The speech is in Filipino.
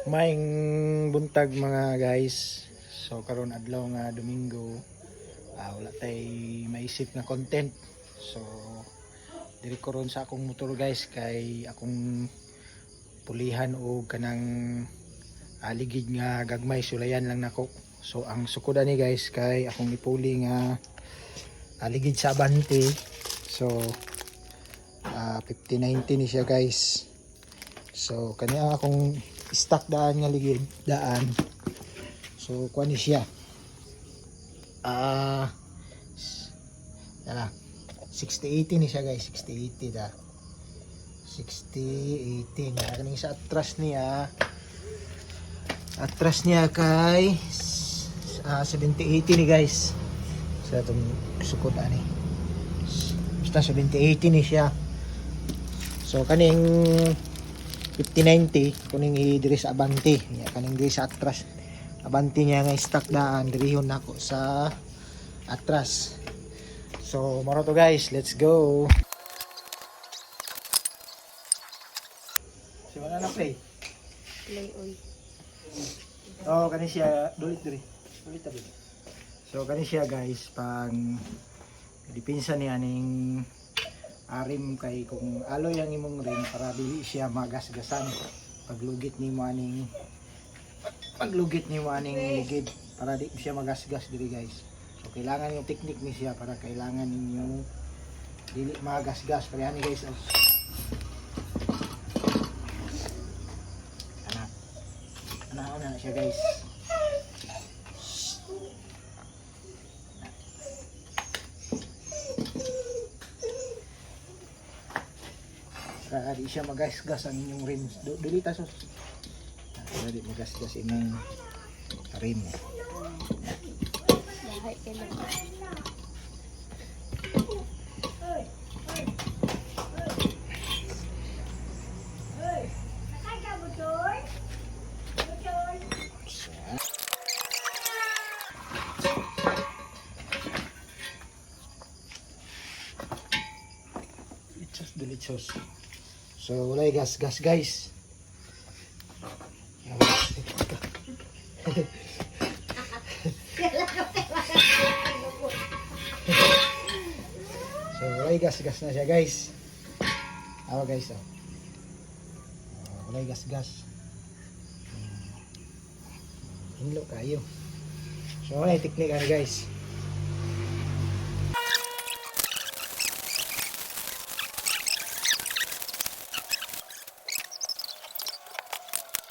Maing buntag mga guys. So karon adlaw nga Domingo, wala tay maisip nga content. So diri ko ron sa akong motor guys kay akong pulihan o kanang aligid nga gagmay sulayan lang nako. So ang sukoda ni guys kay akong ipuli nga aligid sa Abante. So 5090 ni siya guys. So kanya akong stock daan nga ligid daan. So kuan ni siya. Yan 6080 ni siya guys, 6080 da. 6080 na kaning sa atras niya. Atras niya kay 7080 ni guys. Sa itong sukod ani. Basta 7080 ni siya. So kaning 5090 kuning diri sa Abante, ya kaning diri sa atras. Abante niya nga stock daan dirihon nako sa atras. So maro to guys, let's go. Si wala na play. Play oy. Oh, kani siya dulit diri. Dulit tabi. So kani siya guys pang dipinsa ni aning arim kay kung aloy ang imong rim para dili siya magasgasan paglugit nimo aning ligid para di siya magasgas diri guys. So kailangan yung technique ni siya para kailangan ninyo dili magasgas kaya ni guys. Ana na siya guys. Para di siya magasgas ang inyong rims. Dili ta sus. Para di magasgas imong rim. Bahay ka lang. Delicious. So walay gas guys. So walay gas na siya guys. Awa guys oh. Walay gas. Hinlo kayo. So walay teknik ani guys.